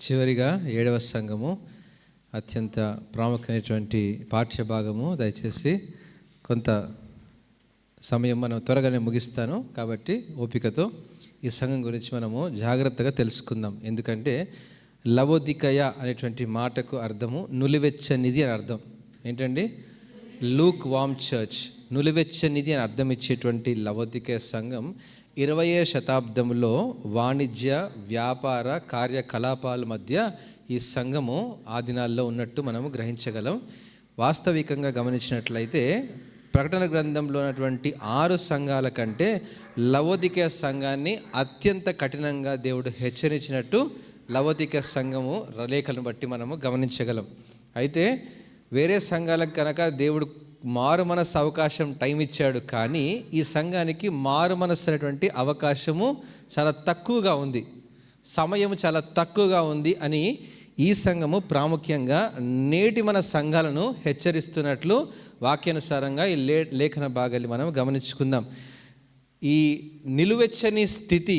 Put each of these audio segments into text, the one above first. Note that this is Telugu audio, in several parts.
చివరిగా 7వ సంఘము, అత్యంత ప్రాముఖ్యమైనటువంటి పాఠ్య భాగము. దయచేసి కొంత సమయం మనం త్వరగానే ముగిస్తాను కాబట్టి ఓపికతో ఈ సంఘం గురించి మనము జాగ్రత్తగా తెలుసుకుందాం. ఎందుకంటే లవోదికయ అనేటువంటి మాటకు అర్థము నులివెచ్చనిది అని అర్థం. ఏంటండి? లూక్ వామ్ చర్చ్, నులివెచ్చనిది అని అర్థం ఇచ్చేటువంటి లవోదికయ సంఘం 20వ శతాబ్దంలో వాణిజ్య వ్యాపార కార్యకలాపాల మధ్య ఈ సంఘము ఆ దినాల్లో ఉన్నట్టు మనము గ్రహించగలం. వాస్తవికంగా గమనించినట్లయితే ప్రకటన గ్రంథంలో ఉన్నటువంటి 6 సంఘాల కంటే లవోదికయ సంఘాన్ని అత్యంత కఠినంగా దేవుడు హెచ్చరించినట్టు లవోదికయ సంఘము లేఖలను బట్టి మనము గమనించగలం. అయితే వేరే సంఘాలకు కనుక దేవుడు మారు మనసు అవకాశం టైం ఇచ్చాడు, కానీ ఈ సంఘానికి మారు మనసు అనేటువంటి అవకాశము చాలా తక్కువగా ఉంది, సమయం చాలా తక్కువగా ఉంది అని ఈ సంఘము ప్రాముఖ్యంగా నేటి మన సంఘాలను హెచ్చరిస్తున్నట్లు వాక్యానుసారంగా ఈ లేఖన భాగాన్ని మనం గమనించుకుందాం. ఈ నిలువెచ్చని స్థితి,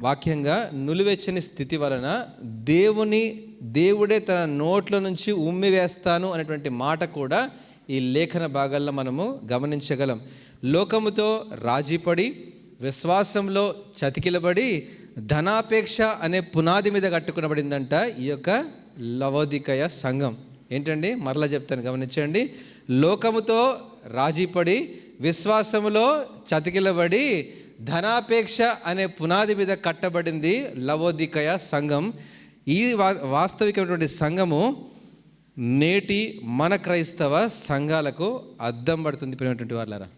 వాక్యంగా నిలువెచ్చని స్థితి వలన దేవుడే తన నోట్ల నుంచి ఉమ్మి వేస్తాను అనేటువంటి మాట కూడా ఈ లేఖన భాగాల్లో మనము గమనించగలం. లోకముతో రాజీపడి విశ్వాసంలో చతికిలబడి ధనాపేక్ష అనే పునాది మీద కట్టుకునబడిందంట ఈ యొక్క లవోదికయ సంఘం. ఏంటండి? మరలా చెప్తాను, గమనించండి. లోకముతో రాజీపడి విశ్వాసములో చతికిలబడి ధనాపేక్ష అనే పునాది మీద కట్టబడింది లవోదికయ సంఘం. ఈ వాస్తవికమైనటువంటి సంఘము నేటి మన క్రైస్తవ సంఘాలకు అద్దం పడుతుంది. ప్రియమైనటువంటి వాళ్ళారా,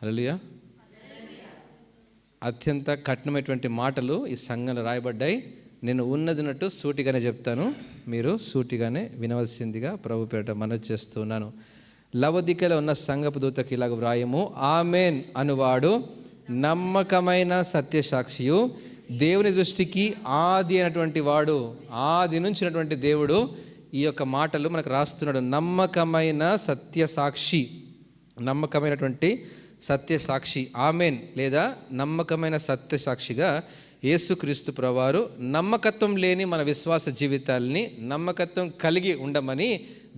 హల్లెలూయా. అత్యంత కఠినమైనటువంటి మాటలు ఈ సంఘంలో రాయబడ్డాయి. నేను ఉన్నదినట్టు సూటిగానే చెప్తాను, మీరు సూటిగానే వినవలసిందిగా ప్రభు పేరిట మనవి చేస్తున్నాను. లవోదికయలో ఉన్న సంఘపు దూతకి ఇలాగ వ్రాయము: ఆమెన్ అనువాడు నమ్మకమైన సత్యసాక్షియు, దేవుని దృష్టికి ఆది అయినటువంటి వాడు. ఆది నుంచినటువంటి దేవుడు ఈ యొక్క మాటలు మనకు రాస్తున్నాడు. నమ్మకమైన సత్యసాక్షి, నమ్మకమైనటువంటి సత్యసాక్షి. ఆమెన్ లేదా నమ్మకమైన సత్యసాక్షిగా యేసుక్రీస్తు ప్రభువారు నమ్మకత్వం లేని మన విశ్వాస జీవితాలని నమ్మకత్వం కలిగి ఉండమని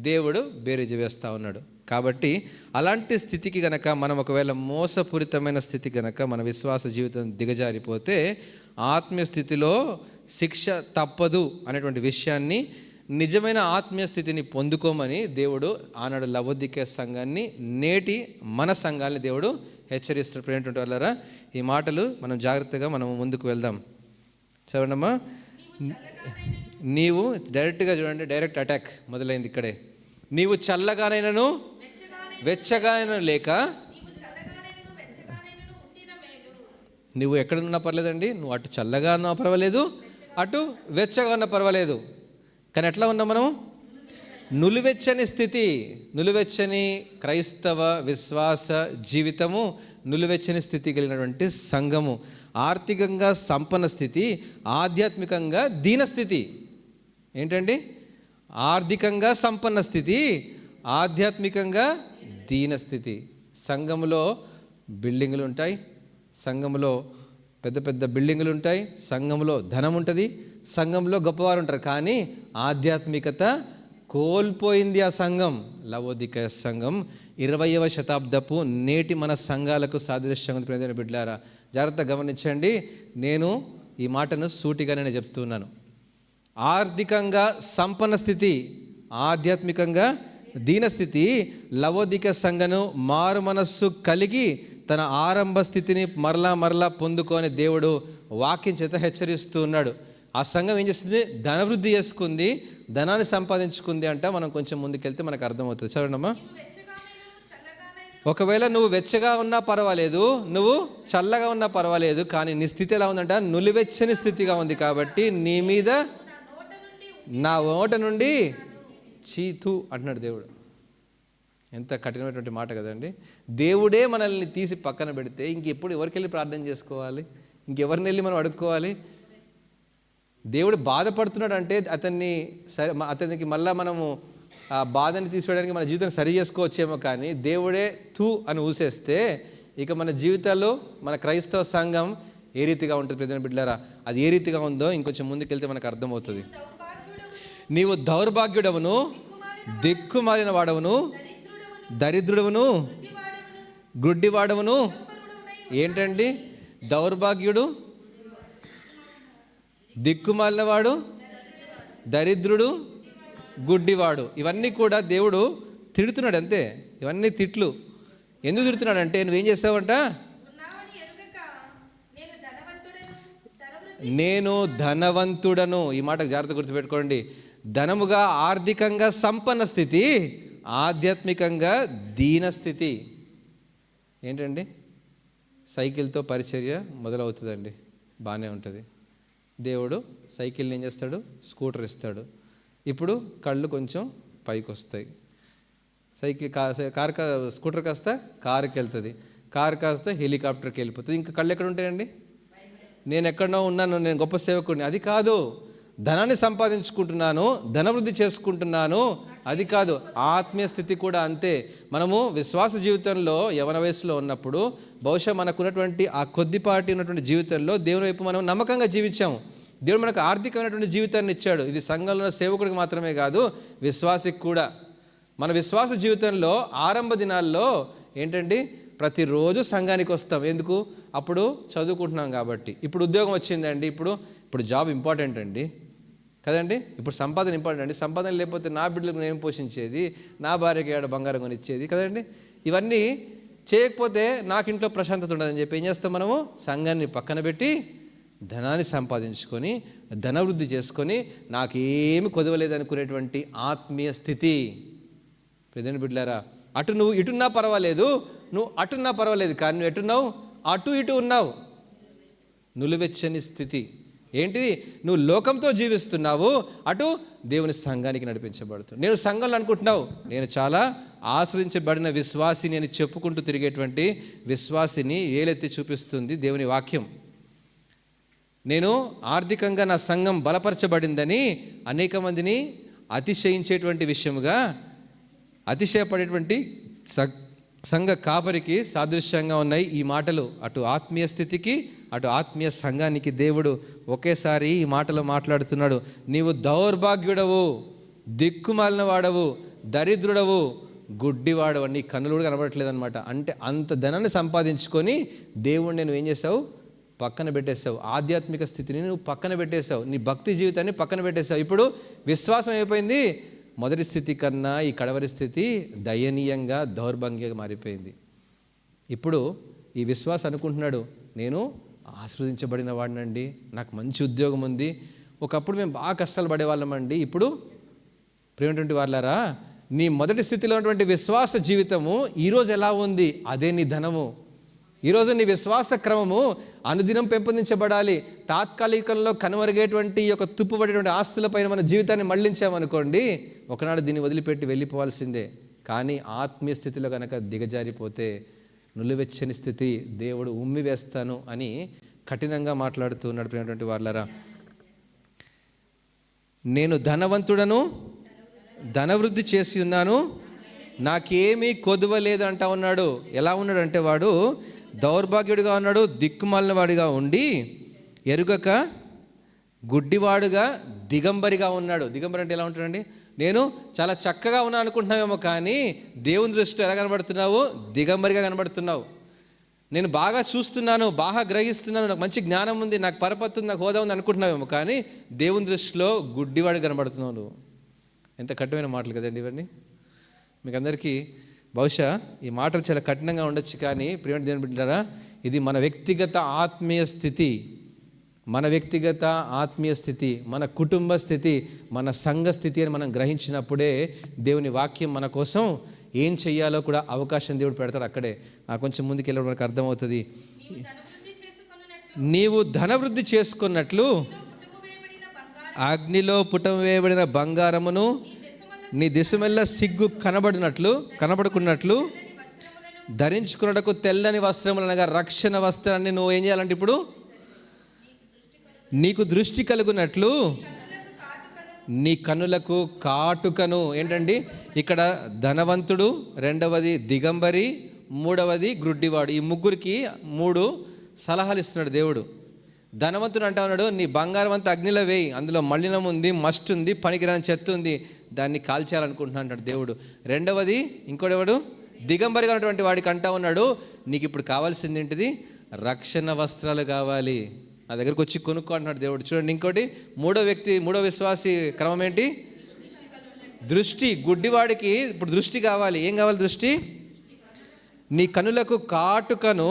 దేవుడు బేరీజు వేస్తూ ఉన్నాడు. కాబట్టి అలాంటి స్థితికి గనక మనం ఒకవేళ మోసపూరితమైన స్థితి గనక మన విశ్వాస జీవితం దిగజారిపోతే ఆత్మీయ స్థితిలో శిక్ష తప్పదు అనేటువంటి విషయాన్ని, నిజమైన ఆత్మీయ స్థితిని పొందుకోమని దేవుడు ఆనాడు లవోదికయ సంఘాన్ని, నేటి మన సంఘాన్ని దేవుడు హెచ్చరిస్తున్నటువంటి వాళ్ళారా, ఈ మాటలు మనం జాగ్రత్తగా మనం ముందుకు వెళ్దాం. చదవండమ్మా. నీవు డైరెక్ట్గా చూడండి, డైరెక్ట్ అటాక్ మొదలైంది ఇక్కడే. నీవు చల్లగానైనను వెచ్చగానైనా లేక, నువ్వు ఎక్కడున్నా పర్లేదండి, నువ్వు అటు చల్లగా ఉన్నా పర్వాలేదు, అటు వెచ్చగా ఉన్నా పర్వాలేదు, కానీ ఎట్లా ఉన్నాం మనం? నులివెచ్చని స్థితి, నులివెచ్చని క్రైస్తవ విశ్వాస జీవితము, నులివెచ్చని స్థితి కలిగినటువంటి సంఘము. ఆర్థికంగా సంపన్న స్థితి, ఆధ్యాత్మికంగా దీనస్థితి. ఏంటండి? ఆర్థికంగా సంపన్న స్థితి, ఆధ్యాత్మికంగా దీనస్థితి. సంఘములో బిల్డింగులు ఉంటాయి, సంఘములో పెద్ద పెద్ద బిల్డింగులు ఉంటాయి, సంఘంలో ధనం ఉంటుంది, సంఘంలో గొప్పవారు ఉంటారు, కానీ ఆధ్యాత్మికత కోల్పోయింది ఆ సంఘం. లవోదికయ సంఘం 20వ శతాబ్దపు నేటి మన సంఘాలకు సాదృశ్యంగా బిడ్డలారా జాగ్రత్తగా గమనించండి. నేను ఈ మాటను సూటిగానే చెప్తున్నాను. ఆర్థికంగా సంపన్న స్థితి, ఆధ్యాత్మికంగా దీనస్థితి. లవోదికయ సంఘను మారు మనస్సు కలిగి తన ఆరంభ స్థితిని మరలా పొందుకొని దేవుడు వాక్యం చేత హెచ్చరిస్తూ ఉన్నాడు. ఆ సంఘం ఏం చేస్తుంది? ధనవృద్ధి చేసుకుంది, ధనాన్ని సంపాదించుకుంది అంట. మనం కొంచెం ముందుకెళ్తే మనకు అర్థమవుతుంది. చదవండమ్మా. ఒకవేళ నువ్వు వెచ్చగా ఉన్నా పర్వాలేదు, నువ్వు చల్లగా ఉన్నా పర్వాలేదు, కానీ నీ స్థితి ఎలా ఉందంట? నులివెచ్చని స్థితిగా ఉంది. కాబట్టి నీ మీద నా ఓట నుండి చీతు అంటున్నాడు దేవుడు. ఎంత కఠినమైనటువంటి మాట కదండి. దేవుడే మనల్ని తీసి పక్కన పెడితే ఇంకెప్పుడు ఎవరికి వెళ్ళి ప్రార్థన చేసుకోవాలి? ఇంకెవరిని వెళ్ళి మనం అడుక్కోవాలి? దేవుడు బాధపడుతున్నాడు అంటే అతనికి మళ్ళీ మనము ఆ బాధని తీసివేయడానికి మన జీవితాన్ని సరి చేసుకోవచ్చేమో, కానీ దేవుడే తూ అని ఊసేస్తే ఇక మన జీవితాల్లో మన క్రైస్తవ సంఘం ఏ రీతిగా ఉంటుంది ప్రియమైన బిడ్డలారా? అది ఏ రీతిగా ఉందో ఇంకొంచెం ముందుకెళ్తే మనకు అర్థమవుతుంది. నీవు దౌర్భాగ్యుడవును, దిక్కుమాలిన వాడవును, దరిద్రుడవును, గుడ్డివాడవును. ఏంటండి? దౌర్భాగ్యుడు, దిక్కుమాలినవాడు, దరిద్రుడు, గుడ్డివాడు. ఇవన్నీ కూడా దేవుడు తిడుతున్నాడు అంతే. ఇవన్నీ తిట్లు. ఎందుకు తిడుతున్నాడు అంటే, నువ్వేం చేస్తావంట? నేను ధనవంతుడను. ఈ మాటకు జాగ్రత్త గుర్తుపెట్టుకోండి. ధనముగా ఆర్థికంగా సంపన్న స్థితి, ఆధ్యాత్మికంగా దీనస్థితి. ఏంటండి? సైకిల్తో పరిచర్య మొదలవుతుందండి, బాగానే ఉంటుంది. దేవుడు సైకిల్ని ఏం చేస్తాడు? స్కూటర్ ఇస్తాడు. ఇప్పుడు కళ్ళు కొంచెం పైకి వస్తాయి. స్కూటర్ కాస్త కారుకి వెళ్తుంది, కారు కాస్త హెలికాప్టర్కి వెళ్ళిపోతుంది. ఇంకా కళ్ళు ఎక్కడ ఉంటాయండి? నేను ఎక్కడో ఉన్నాను, నేను గొప్ప సేవకుడిని, అది కాదు. ధనాన్ని సంపాదించుకుంటున్నాను, ధనవృద్ధి చేసుకుంటున్నాను, అది కాదు. ఆత్మీయ స్థితి కూడా అంతే. మనము విశ్వాస జీవితంలో యవన వయసులో ఉన్నప్పుడు బహుశా మనకున్నటువంటి ఆ కొద్దిపాటి ఉన్నటువంటి జీవితంలో దేవుని వైపు మనం నమ్మకంగా జీవించాము. దేవుడు మనకు ఆర్థికమైనటువంటి జీవితాన్ని ఇచ్చాడు. ఇది సంఘంలో ఉన్న సేవకుడికి మాత్రమే కాదు, విశ్వాసికి కూడా. మన విశ్వాస జీవితంలో ఆరంభ దినాల్లో ఏంటండి? ప్రతిరోజు సంఘానికి వస్తాం. ఎందుకు? అప్పుడు చదువుకుంటున్నాం కాబట్టి. ఇప్పుడు ఉద్యోగం వచ్చిందండి, ఇప్పుడు జాబ్ ఇంపార్టెంట్ అండి కదండి. ఇప్పుడు సంపాదన ఇంపార్టెంట్ అండి. సంపాదన లేకపోతే నా బిడ్డలకు నేను పోషించేది, నా భార్యకి ఏడ బంగారం కొనిచ్చేది కదండి. ఇవన్నీ చేయకపోతే నాకు ఇంట్లో ప్రశాంతత ఉండదని చెప్పి ఏం చేస్తాం? మనము సంఘాన్ని పక్కన పెట్టి ధనాన్ని సంపాదించుకొని ధనవృద్ధి చేసుకొని నాకేమి కొదవలేదనుకునేటువంటి ఆత్మీయ స్థితి. ప్రియమైన బిడ్డలారా, అటు నువ్వు ఇటున్నా పర్వాలేదు, నువ్వు అటున్నా పర్వాలేదు, కానీ నువ్వు ఎటున్నావు? అటు ఇటు ఉన్నావు. నులివెచ్చని స్థితి. ఏంటిది? నువ్వు లోకంతో జీవిస్తున్నావు, అటు దేవుని సంఘానికి నడిపించబడుతుంది. నేను సంఘంలో అనుకుంటున్నావు నేను చాలా ఆశ్రయించబడిన విశ్వాసిని అని చెప్పుకుంటూ తిరిగేటువంటి విశ్వాసిని ఏలెత్తి చూపిస్తుంది దేవుని వాక్యం. నేను ఆర్థికంగా నా సంఘం బలపరచబడిందని అనేక మందిని అతిశయించేటువంటి విషయముగా, అతిశయపడేటువంటి సంఘ కాపరికి సాదృశ్యంగా ఉన్నాయి ఈ మాటలు. అటు ఆత్మీయ స్థితికి, అటు ఆత్మీయ సంఘానికి దేవుడు ఒకేసారి ఈ మాటలు మాట్లాడుతున్నాడు. నీవు దౌర్భాగ్యుడవు, దిక్కుమాలిన వాడవు, దరిద్రుడవు, గుడ్డివాడవు. నీ కన్నులు కూడా కనబడట్లేదు అనమాట. అంటే అంత ధనాన్ని సంపాదించుకొని దేవుడిని నువ్వు ఏం చేసావు? పక్కన పెట్టేసావు. ఆధ్యాత్మిక స్థితిని నువ్వు పక్కన పెట్టేశావు, నీ భక్తి జీవితాన్ని పక్కన పెట్టేశావు. ఇప్పుడు విశ్వాసం అయిపోయింది, మొదటి స్థితి కన్నా ఈ కడవరి స్థితి దయనీయంగా, దౌర్భాగ్యంగా మారిపోయింది. ఇప్పుడు ఈ విశ్వాసం అనుకుంటున్నాడు, నేను ఆశీర్వదించబడిన వాడినండి, నాకు మంచి ఉద్యోగం ఉంది, ఒకప్పుడు మేము బాగా కష్టాలు పడేవాళ్ళమండి. ఇప్పుడు ప్రియమైనటువంటి వాళ్ళారా, నీ మొదటి స్థితిలో ఉన్నటువంటి విశ్వాస జీవితము ఈరోజు ఎలా ఉంది? అదే నీ ధనము. ఈరోజు నీ విశ్వాస క్రమము అనుదినం పెంపొందించబడాలి. తాత్కాలికంలో కనుమరుగేటువంటి యొక్క తుప్పుబడేటువంటి ఆస్తులపైన మన జీవితాన్ని మళ్లించామనుకోండి, ఒకనాడు దీన్ని వదిలిపెట్టి వెళ్ళిపోవాల్సిందే. కానీ ఆత్మీయ స్థితిలో కనుక దిగజారిపోతే నులివెచ్చని స్థితి, దేవుడు ఉమ్మి వేస్తాను అని కఠినంగా మాట్లాడుతూ ఉన్నాడు. ప్రియమైనటువంటి వాళ్ళరా, నేను ధనవంతుడను, ధనవృద్ధి చేసి ఉన్నాను, నాకేమీ కొదువలేదు అంటా ఉన్నాడు. ఎలా ఉన్నాడు అంటే వాడు దౌర్భాగ్యుడిగా ఉన్నాడు, దిక్కుమాలిన వాడిగా ఉండి, ఎరుగక గుడ్డివాడుగా, దిగంబరిగా ఉన్నాడు. దిగంబరి అంటే ఎలా ఉంటాడండి? నేను చాలా చక్కగా ఉన్నాను అనుకుంటున్నావేమో, కానీ దేవుని దృష్టిలో ఎలా కనబడుతున్నావు? దిగంబరిగా కనబడుతున్నావు. నేను బాగా చూస్తున్నాను, బాగా గ్రహిస్తున్నాను, నాకు మంచి జ్ఞానం ఉంది, నాకు పరపత్తు ఉంది, నాకు హోదా ఉంది అనుకుంటున్నావేమో, కానీ దేవుని దృష్టిలో గుడ్డివాడిగా కనబడుతున్నావు నువ్వు. ఎంత కఠినమైన మాటలు కదండి ఇవన్నీ. మీకు అందరికీ బహుశా ఈ మాటలు చాలా కఠినంగా ఉండొచ్చు, కానీ ప్రియమైన దేవుని బిడ్డలారా, ఇది మన వ్యక్తిగత ఆత్మీయ స్థితి, మన వ్యక్తిగత ఆత్మీయ స్థితి, మన కుటుంబ స్థితి, మన సంఘ స్థితి అని మనం గ్రహించినప్పుడే దేవుని వాక్యం మన కోసం ఏం చెయ్యాలో కూడా అవకాశం దేవుడు పెడతాడు అక్కడే. కొంచెం ముందుకు వెళ్ళడం మనకు అర్థమవుతుంది. నీవు ధనవృద్ధి చేసుకున్నట్లు అగ్నిలో పుటం వేయబడిన బంగారమును, నీ దిశమెల్ల సిగ్గు కనబడుకున్నట్లు ధరించుకున్నటకు తెల్లని వస్త్రములు అనగా రక్షణ వస్త్రాన్ని నువ్వు ఏం చేయాలంటే ఇప్పుడు నీకు దృష్టి కలుగునట్లు నీ కన్నులకు కాటుకను. ఏంటండి ఇక్కడ? ధనవంతుడు, రెండవది దిగంబరి, మూడవది గ్రుడ్డివాడు. ఈ ముగ్గురికి 3 సలహాలు ఇస్తున్నాడు దేవుడు. ధనవంతుడు అంటా ఉన్నాడు, నీ బంగారం అంతా అగ్నిలో వేయి, అందులో మలినం ఉంది, మస్ట్ ఉంది, పనికిరాని చెత్త ఉంది, దాన్ని కాల్చేయాలనుకుంటున్నా అంటాడు దేవుడు. రెండవది ఇంకోడెవడు, దిగంబరిగా ఉన్నటువంటి వాడికి అంటా ఉన్నాడు, నీకు ఇప్పుడు కావాల్సింది ఏంటిది, రక్షణ వస్త్రాలు కావాలి, నా దగ్గరకు వచ్చి కొనుక్కో అంటున్నాడు దేవుడు. చూడండి ఇంకోటి, మూడో విశ్వాసి క్రమం ఏంటి, దృష్టి. గుడ్డివాడికి ఇప్పుడు దృష్టి కావాలి. ఏం కావాలి, దృష్టి. నీ కనులకు కాటుకను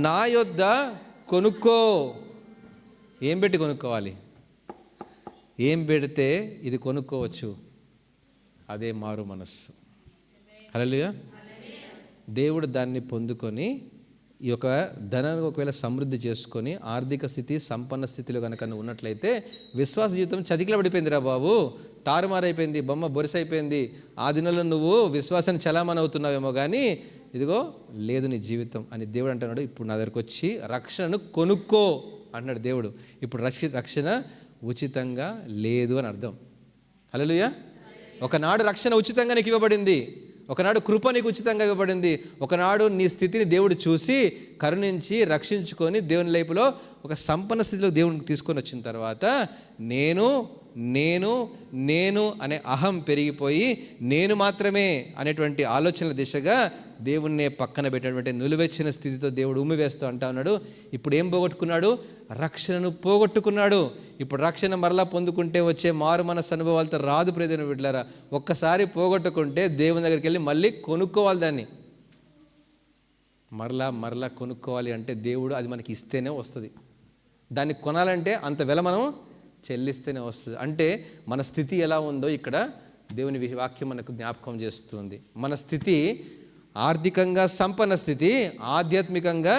నా యొద్ద కొనుక్కో. ఏం పెట్టి కొనుక్కోవాలి, ఏం పెడితే ఇది కొనుక్కోవచ్చు, అదే మారు మనస్సు. హల్లెలూయా. దేవుడు దాన్ని పొందుకొని ఈ యొక్క ధనాన్ని ఒకవేళ సమృద్ధి చేసుకొని ఆర్థిక స్థితి సంపన్న స్థితిలో కనుక నువ్వు ఉన్నట్లయితే విశ్వాస జీవితం చతికిల పడిపోయిందిరా బాబు, తారుమారైపోయింది, బొమ్మ బొరిసైపోయింది. ఆ దినంలో నువ్వు విశ్వాసాన్ని చలామణి అవుతున్నావేమో కానీ ఇదిగో లేదు నీ జీవితం అని దేవుడు అంటున్నాడు. ఇప్పుడు నా దగ్గరకు వచ్చి రక్షణను కొనుక్కో అంటున్నాడు దేవుడు. ఇప్పుడు రక్షణ ఉచితంగా లేదు అని అర్థం. హల్లెలూయా. ఒకనాడు రక్షణ ఉచితంగా నీకు ఇవ్వబడింది, ఒకనాడు కృప నీకు ఉచితంగా ఇవ్వబడింది. ఒకనాడు నీ స్థితిని దేవుడు చూసి కరుణించి రక్షించుకొని దేవుని లైపులో ఒక సంపన్న స్థితిలో దేవునికి తీసుకొని వచ్చిన తర్వాత నేను నేను నేను అనే అహం పెరిగిపోయి నేను మాత్రమే అనేటువంటి ఆలోచనల దిశగా దేవుణ్ణే పక్కన పెట్టినటువంటి నిలువెచ్చిన స్థితితో దేవుడు ఉమ్మివేస్తూ అంటా ఉన్నాడు. ఇప్పుడు ఏం పోగొట్టుకున్నాడు, రక్షణను పోగొట్టుకున్నాడు. ఇప్పుడు రక్షణ మరలా పొందుకుంటే వచ్చే మారు మనసు అనుభవాలతో రాదు ప్రియమైన బిడ్డలారా. ఒక్కసారి పోగొట్టుకుంటే దేవుని దగ్గరికి వెళ్ళి మళ్ళీ కొనుక్కోవాలి, దాన్ని మరలా కొనుక్కోవాలి. అంటే దేవుడు అది మనకి ఇస్తేనే వస్తుంది. దాన్ని కొనాలంటే అంత వెల మనం చెల్లిస్తేనే వస్తుంది. అంటే మన స్థితి ఎలా ఉందో ఇక్కడ దేవుని వాక్యం మనకు జ్ఞాపకం చేస్తుంది. మన స్థితి ఆర్థికంగా సంపన్న స్థితి, ఆధ్యాత్మికంగా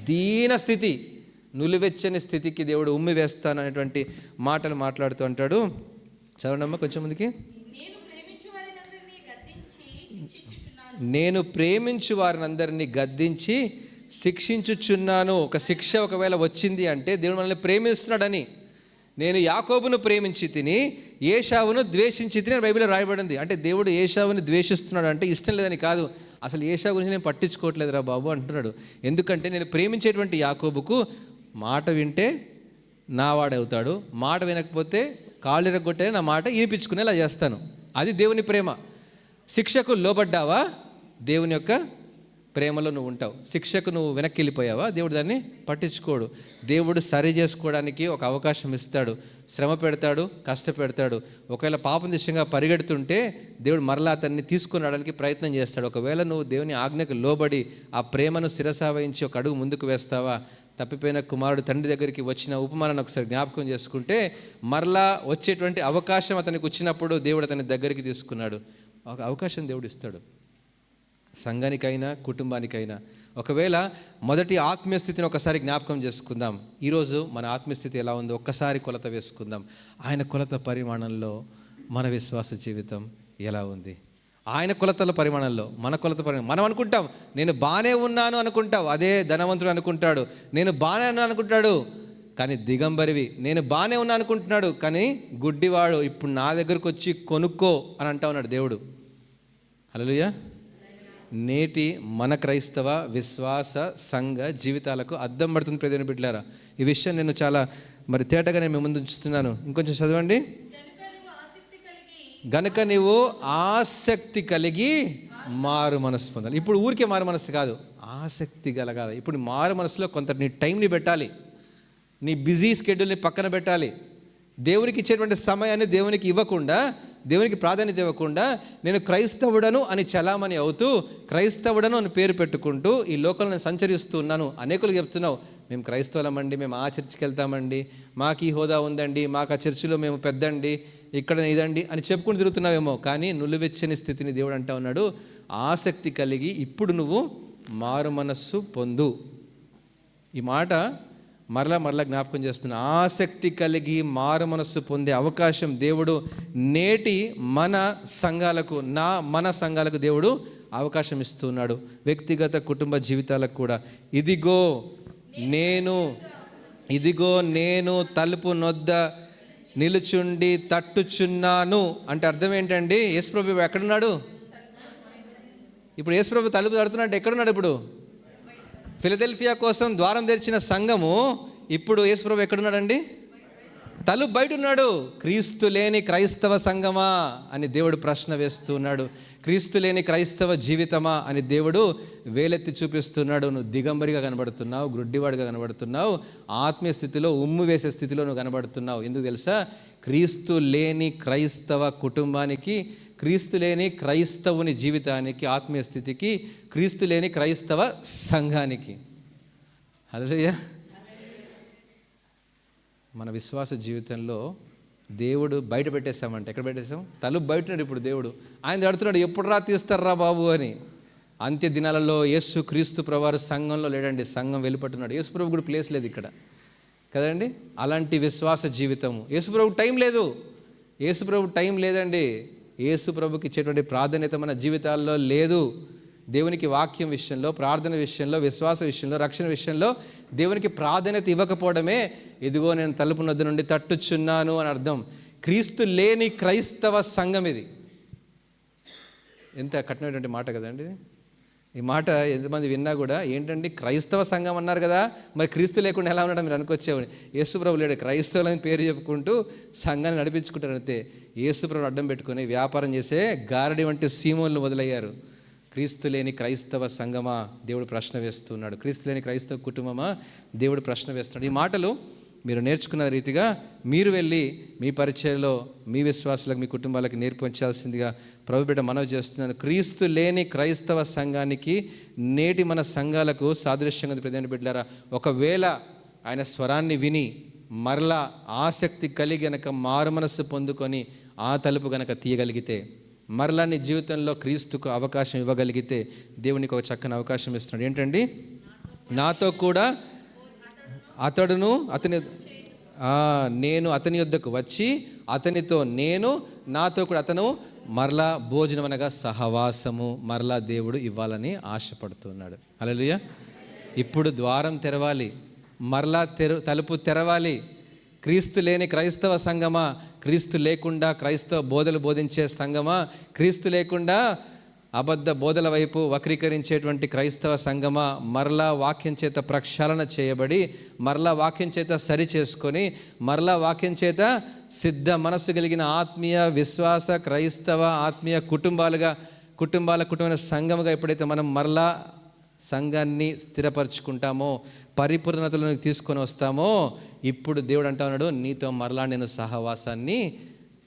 దీన స్థితి, నులివెచ్చని స్థితికి దేవుడు ఉమ్మి వేస్తాను అనేటువంటి మాటలు మాట్లాడుతూ అంటాడు. చదవండమ్మా కొంచెం ముందుకి. నేను ప్రేమించు వారిని అందరినీ గద్దించి శిక్షించుచున్నాను. ఒక శిక్ష ఒకవేళ వచ్చింది అంటే దేవుడు మనల్ని ప్రేమిస్తున్నాడని. నేను యాకోబును ప్రేమించి తిని ఏశావును ద్వేషించి తిని బైబిల్లో రాయబడింది. అంటే దేవుడు ఏశావుని ద్వేషిస్తున్నాడు అంటే ఇష్టం లేదని కాదు, అసలు ఏశావు గురించి నేను పట్టించుకోవట్లేదురా బాబు అంటున్నాడు. ఎందుకంటే నేను ప్రేమించేటువంటి యాకోబుకు మాట వింటే నా వాడవుతాడు, మాట వినకపోతే కాళ్ళు ఇరగొట్టే నా మాట వినిపించుకునేలా చేస్తాను. అది దేవుని ప్రేమ. శిక్షకు లోబడ్డావా, దేవుని యొక్క ప్రేమలో నువ్వు ఉంటావు. శిక్షకు నువ్వు వెనక్కి వెళ్ళిపోయావా, దేవుడు దాన్ని పట్టించుకోడు. దేవుడు సరి చేసుకోవడానికి ఒక అవకాశం ఇస్తాడు, శ్రమ పెడతాడు, కష్టపెడతాడు. ఒకవేళ పాపం దిశగా పరిగెడుతుంటే దేవుడు మరలా అతన్ని తీసుకుని రావడానికి ప్రయత్నం చేస్తాడు. ఒకవేళ నువ్వు దేవుని ఆజ్ఞకు లోబడి ఆ ప్రేమను శిరసావహించి ఒక అడుగు ముందుకు వేస్తావా, తప్పిపోయిన కుమారుడు తండ్రి దగ్గరికి వచ్చిన ఉపమానాన్ని ఒకసారి జ్ఞాపకం చేసుకుంటే మరలా వచ్చేటువంటి అవకాశం అతనికి వచ్చినప్పుడు దేవుడు అతని దగ్గరికి తీసుకున్నాడు. ఒక అవకాశం దేవుడు ఇస్తాడు సంఘానికైనా కుటుంబానికైనా. ఒకవేళ మొదటి ఆత్మీయ స్థితిని ఒకసారి జ్ఞాపకం చేసుకుందాం. ఈరోజు మన ఆత్మీయ స్థితి ఎలా ఉందో ఒక్కసారి కొలత వేసుకుందాం. ఆయన కొలత పరిమాణంలో మన విశ్వాస జీవితం ఎలా ఉంది, ఆయన కొలతల పరిమాణంలో మన కొలత పరిమాణం. మనం అనుకుంటాం నేను బాగానే ఉన్నాను అనుకుంటావు, అదే ధనవంతుడు అనుకుంటాడు నేను బాగానే ఉన్నాను అనుకుంటాడు, కానీ దిగంబరివి నేను బాగానే ఉన్నా అనుకుంటున్నాడు, కానీ గుడ్డివాడు ఇప్పుడు నా దగ్గరకు వచ్చి కొనుక్కో అని అంటా ఉన్నాడు దేవుడు. హల్లెలూయా. నేటి మన క్రైస్తవ విశ్వాస సంఘ జీవితాలకు అద్దం పడుతుంది ప్రియమైన బిడ్డలారా. ఈ విషయం నేను చాలా తేటగా నేను మీ ముందు ఉంచుతున్నాను. ఇంకొంచెం చదవండి. గనుక నీవు ఆసక్తి కలిగి మారు మనసు పొందాలి. ఇప్పుడు ఊరికే మారు మనసు కాదు, ఆసక్తి కలగాలి. ఇప్పుడు మారు మనసులో కొంత నీ టైంని పెట్టాలి, నీ బిజీ స్కెడ్యూల్ని పక్కన పెట్టాలి. దేవునికి ఇచ్చేటువంటి సమయాన్ని దేవునికి ఇవ్వకుండా, దేవునికి ప్రాధాన్యత ఇవ్వకుండా నేను క్రైస్తవుడను అని చలామణి అవుతూ క్రైస్తవుడను అని పేరు పెట్టుకుంటూ ఈ లోకంలో సంచరిస్తూ ఉన్నాను. అనేకులు చెప్తున్నావు మేము క్రైస్తవులమండి, మేము ఆ చర్చికి వెళ్తామండి, మాకు ఈ హోదా ఉందండి, మాకు ఆ చర్చిలో మేము పెద్దండి, ఇక్కడ ఇదండి అని చెప్పుకుని తిరుగుతున్నావేమో. కానీ నులివెచ్చని స్థితిని దేవుడు అంటా ఉన్నాడు, ఆసక్తి కలిగి ఇప్పుడు నువ్వు మారు మనస్సు పొందు. ఈ మాట మరలా జ్ఞాపకం చేస్తున్నా. ఆసక్తి కలిగి మారు మనస్సు పొందే అవకాశం దేవుడు నేటి మన సంఘాలకు దేవుడు అవకాశం ఇస్తున్నాడు. వ్యక్తిగత కుటుంబ జీవితాలకు కూడా. ఇదిగో నేను తలుపు నొద్ద నిలుచుండి తట్టుచున్నాను అంటే అర్థం ఏంటండి? యేసుప్రభు ఎక్కడున్నాడు? ఇప్పుడు యేసుప్రభు తలుపు తడుతున్నాడు, ఎక్కడున్నాడు? ఇప్పుడు ఫిలదెల్ఫియా కోసం ద్వారం తెరిచిన సంఘము ఇప్పుడు యేసుప్రభు ఎక్కడున్నాడండి? తలుపు బయట ఉన్నాడు. క్రీస్తు లేని క్రైస్తవ సంఘమా అని దేవుడు ప్రశ్న వేస్తున్నాడు. క్రీస్తు లేని క్రైస్తవ జీవితమా అని దేవుడు వేలెత్తి చూపిస్తున్నాడు. నువ్వు దిగంబరిగా కనబడుతున్నావు, గ్రుడ్డివాడిగా కనబడుతున్నావు, ఆత్మీయ స్థితిలో ఉమ్ము వేసే స్థితిలో నువ్వు కనబడుతున్నావు. ఎందుకు తెలుసా? క్రీస్తు లేని క్రైస్తవ కుటుంబానికి, క్రీస్తు లేని క్రైస్తవుని జీవితానికి, ఆత్మీయ స్థితికి, క్రీస్తు లేని క్రైస్తవ సంఘానికి. హల్లెలూయా. మన విశ్వాస జీవితంలో దేవుడు బయట పెట్టేశామంటే, ఎక్కడ పెట్టేశాం? తలుపు బయటన్నాడు. ఇప్పుడు దేవుడు ఆయన అడుగుతున్నాడు, ఎప్పుడు రా తీస్తారా బాబు అని. అంత్య దినాలలో యేసు క్రీస్తు ప్రభువారు సంఘంలో లేడండి, సంఘం వెళ్ళిపట్టున్నాడు. యేసు ప్రభు కూడా ప్లేస్ లేదు ఇక్కడ కదండి. అలాంటి విశ్వాస జీవితము. యేసు ప్రభు టైం లేదు, యేసు ప్రభు టైం లేదండి. యేసు ప్రభుకి ఇచ్చేటువంటి ప్రాధాన్యత మన జీవితాల్లో లేదు. దేవునికి వాక్యం విషయంలో, ప్రార్థన విషయంలో, విశ్వాస విషయంలో, రక్షణ విషయంలో దేవునికి ప్రాధాన్యత ఇవ్వకపోవడమే ఇదిగో నేను తలుపు నొద్ద నుండి తట్టుచున్నాను అని అర్థం. క్రీస్తు లేని క్రైస్తవ సంఘం ఇది. ఎంత కఠినటువంటి మాట కదండి. ఈ మాట ఎంతమంది విన్నా కూడా ఏంటండి క్రైస్తవ సంఘం అన్నారు కదా, మరి క్రీస్తు లేకుండా ఎలా ఉన్నాడో మీరు అనుకొచ్చేవాడి. యేసుప్రభు లేడు, క్రైస్తవులని పేరు చెప్పుకుంటూ సంఘాన్ని నడిపించుకుంటారు. అంతే. యేసుప్రభుని అడ్డం పెట్టుకొని వ్యాపారం చేసే గారడి వంటి సీమోలను మొదలయ్యారు. క్రీస్తు లేని క్రైస్తవ సంఘమా దేవుడు ప్రశ్న వేస్తున్నాడు. క్రీస్తు లేని క్రైస్తవ కుటుంబమా దేవుడు ప్రశ్న వేస్తున్నాడు. ఈ మాటలు మీరు నేర్చుకున్న రీతిగా మీరు వెళ్ళి మీ పరిచయంలో మీ విశ్వాసులకు, మీ కుటుంబాలకు నేర్పించాల్సిందిగా ప్రభు బిడ్డ మనవి చేస్తున్నాను. క్రీస్తు లేని క్రైస్తవ సంఘానికి, నేటి మన సంఘాలకు సాదృశ్యంగా ప్రధాన బిడ్డలారా, ఒకవేళ ఆయన స్వరాన్ని విని మరలా ఆసక్తి కలిగి గనక మారు మనస్సు పొందుకొని ఆ తలుపు గనక తీయగలిగితే, మరలా నీ జీవితంలో క్రీస్తుకు అవకాశం ఇవ్వగలిగితే దేవునికి ఒక చక్కని అవకాశం ఇస్తున్నాడు. ఏంటండి? నాతో కూడా అతడును నేను అతని యొద్దకు వచ్చి అతనితో నేను, నాతో కూడా అతను, మరలా భోజనం అనగా సహవాసము మరలా దేవుడు ఇవ్వాలని ఆశపడుతున్నాడు. హల్లెలూయా. ఇప్పుడు ద్వారం తెరవాలి, మరలా తలుపు తెరవాలి. క్రీస్తు లేని క్రైస్తవ సంఘమా, క్రీస్తు లేకుండా క్రైస్తవ బోధలు బోధించే సంఘమా, క్రీస్తు లేకుండా అబద్ధ బోధల వైపు వక్రీకరించేటువంటి క్రైస్తవ సంఘమా, మరలా వాక్యం చేత ప్రక్షాళన చేయబడి, మరలా వాక్యం చేత సరి చేసుకొని, మరలా వాక్యం చేత సిద్ధ మనస్సు కలిగిన ఆత్మీయ విశ్వాస క్రైస్తవ ఆత్మీయ కుటుంబమైన సంఘముగా ఎప్పుడైతే మనం మరలా సంఘాన్ని స్థిరపరచుకుంటామో, పరిపూర్ణతలను తీసుకొని వస్తామో, ఇప్పుడు దేవుడు అంటా ఉన్నాడు, నీతో మరలా నేను సహవాసాన్ని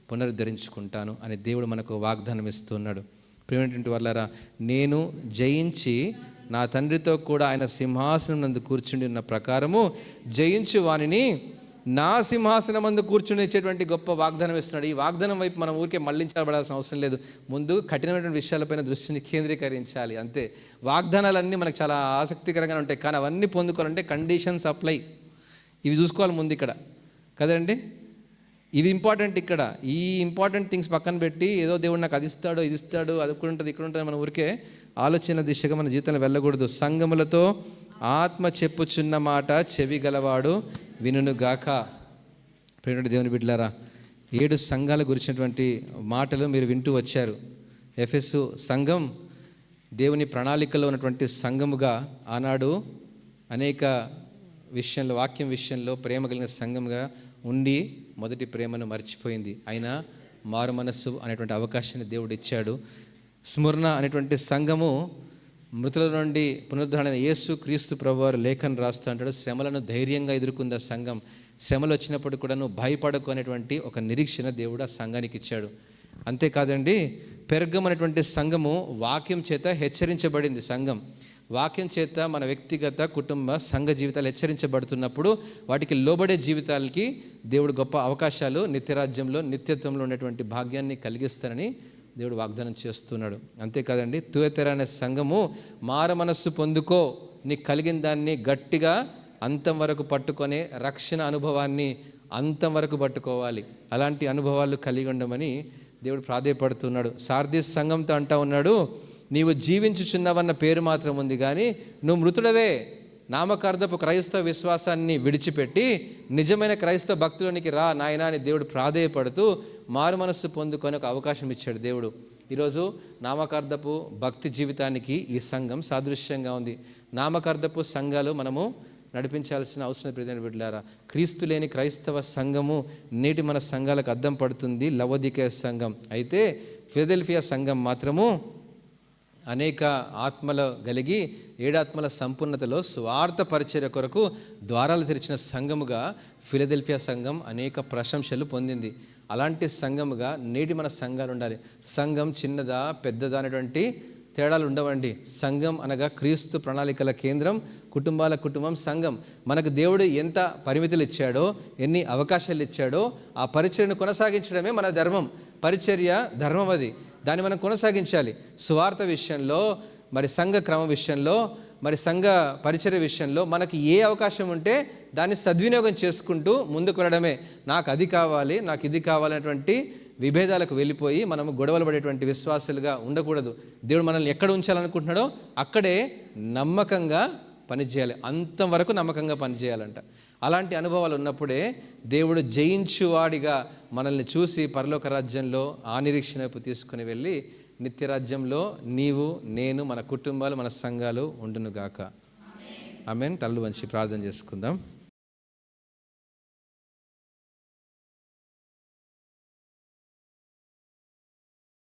పునరుద్ధరించుకుంటాను అని దేవుడు మనకు వాగ్దానం ఇస్తున్నాడు. ప్రియమైనటువంటి వాళ్ళారా, నేను జయించి నా తండ్రితో కూడా ఆయన సింహాసనం నందు కూర్చుండి ఉన్న ప్రకారము జయించు వానిని నా సింహాసనం మందు కూర్చుని ఇచ్చేటువంటి గొప్ప వాగ్దానం ఇస్తున్నాడు. ఈ వాగ్దానం వైపు మనం ఊరికే మళ్ళించబడాల్సిన అవసరం లేదు. ముందు కఠినమైనటువంటి విషయాలపైన దృష్టిని కేంద్రీకరించాలి అంతే. వాగ్దానాలన్నీ మనకు చాలా ఆసక్తికరంగా ఉంటాయి, కానీ అవన్నీ పొందుకోవాలంటే కండిషన్స్ అప్లై. ఇవి చూసుకోవాలి ముందు ఇక్కడ కదండి. ఇవి ఇంపార్టెంట్. ఇక్కడ ఈ ఇంపార్టెంట్ థింగ్స్ పక్కన పెట్టి ఏదో దేవుడు నాకు అది ఇస్తాడు, ఇది ఇస్తాడు, అది ఇక్కడ ఉంటుంది, ఇక్కడ ఉంటుంది, మన ఊరికే ఆలోచన దిశగా మన జీవితంలో వెళ్ళకూడదు. సంఘములతో ఆత్మ చెప్పుచున్న మాట చెవి గలవాడు వినుగాక. ప్రియమైన దేవుని బిడ్డలారా, 7 సంఘాల గురించినటువంటి మాటలు మీరు వింటూ వచ్చారు. ఎఫెసు సంఘం దేవుని ప్రణాళికలో ఉన్నటువంటి సంఘముగా ఆనాడు అనేక విషయంలో, వాక్యం విషయంలో ప్రేమ కలిగిన సంఘంగా ఉండి మొదటి ప్రేమను మర్చిపోయింది. అయినా మారు మనస్సు అనేటువంటి అవకాశాన్ని దేవుడు ఇచ్చాడు. స్మరణ అనేటువంటి సంఘము మృతుల నుండి పునరుద్ధరణ యేసు క్రీస్తు ప్రభువారు లేఖను రాస్తూ అంటాడు, శ్రమలను ధైర్యంగా ఎదుర్కొంది సంఘం. శ్రమలు వచ్చినప్పుడు కూడా నువ్వు భయపడకు అనేటువంటి ఒక నిరీక్షణ దేవుడు ఆ సంఘానికి ఇచ్చాడు. అంతేకాదండి, పెర్గం అనేటువంటి సంఘము వాక్యం చేత హెచ్చరించబడింది. సంఘం వాక్యం చేత మన వ్యక్తిగత కుటుంబ సంఘ జీవితాలు హెచ్చరించబడుతున్నప్పుడు వాటికి లోబడే జీవితాలకి దేవుడు గొప్ప అవకాశాలు నిత్యరాజ్యంలో, నిత్యత్వంలో ఉన్నటువంటి భాగ్యాన్ని కలిగిస్తానని దేవుడు వాగ్దానం చేస్తున్నాడు. అంతేకాదండి, తుయతెర అనే సంఘము మార మనస్సు పొందుకో, నీకు కలిగిన దాన్ని గట్టిగా అంతం వరకు పట్టుకొని రక్షణ అనుభవాన్ని అంతం వరకు పట్టుకోవాలి. అలాంటి అనుభవాలు కలిగి ఉండమని దేవుడు ప్రాధేయపడుతున్నాడు. సార్దీస్ సంఘంతో అంటా ఉన్నాడు, నీవు జీవించుచున్నావన్న పేరు మాత్రం ఉంది, కానీ నువ్వు మృతుడవే. నామకార్థపు క్రైస్తవ విశ్వాసాన్ని విడిచిపెట్టి నిజమైన క్రైస్తవ భక్తులోనికి రా నాయనా అని దేవుడు ప్రాధేయపడుతూ మారు మనస్సు పొందుకొని ఒక అవకాశం ఇచ్చాడు దేవుడు. ఈరోజు నామకార్థపు భక్తి జీవితానికి ఈ సంఘం సాదృశ్యంగా ఉంది. నామకార్థపు సంఘాలు మనము నడిపించాల్సిన అవసరం ప్రియమైన బిడ్డలారా. క్రీస్తు లేని క్రైస్తవ సంఘము నేటి మన సంఘాలకు అద్దం పడుతుంది, లవోదికయ సంఘం. అయితే ఫిలదెల్ఫియా సంఘం మాత్రము అనేక ఆత్మలు కలిగి 7 ఆత్మల సంపూర్ణతలో స్వార్థ పరిచర్య కొరకు ద్వారాలు తెరిచిన సంఘముగా ఫిలదెల్ఫియా సంఘం అనేక ప్రశంసలు పొందింది. అలాంటి సంఘముగా నేటి మన సంఘాలు ఉండాలి. సంఘం చిన్నదా పెద్దదా అనేటువంటి తేడాలు ఉండవండి. సంఘం అనగా క్రీస్తు ప్రణాళికల కేంద్రం, కుటుంబాల కుటుంబం సంఘం. మనకు దేవుడు ఎంత పరిమితులు ఇచ్చాడో, ఎన్ని అవకాశాలు ఇచ్చాడో ఆ పరిచర్యను కొనసాగించడమే మన ధర్మం. పరిచర్య ధర్మం, అది దాన్ని మనం కొనసాగించాలి. సువార్త విషయంలో, మరి సంఘ క్రమం విషయంలో, మరి సంఘ పరిచర్య విషయంలో మనకి ఏ అవకాశం ఉంటే దాన్ని సద్వినియోగం చేసుకుంటూ ముందుకు వెళ్ళడమే. నాకు అది కావాలి, నాకు ఇది కావాలనేటువంటి విభేదాలకు వెళ్ళిపోయి మనము గొడవలు పడేటువంటి విశ్వాసులుగా ఉండకూడదు. దేవుడు మనల్ని ఎక్కడ ఉంచాలనుకుంటున్నాడో అక్కడే నమ్మకంగా పనిచేయాలి, అంతవరకు నమ్మకంగా పనిచేయాలంట. అలాంటి అనుభవాలు ఉన్నప్పుడే దేవుడు జయించువాడిగా మనల్ని చూసి పరలోక రాజ్యంలో ఆ నిరీక్షణ వైపు తీసుకుని వెళ్ళి నిత్యరాజ్యంలో నీవు, నేను, మన కుటుంబాలు, మన సంఘాలు ఉండునుగాక. ఆమేన్. తలలు వంచి ప్రార్థన చేసుకుందాం.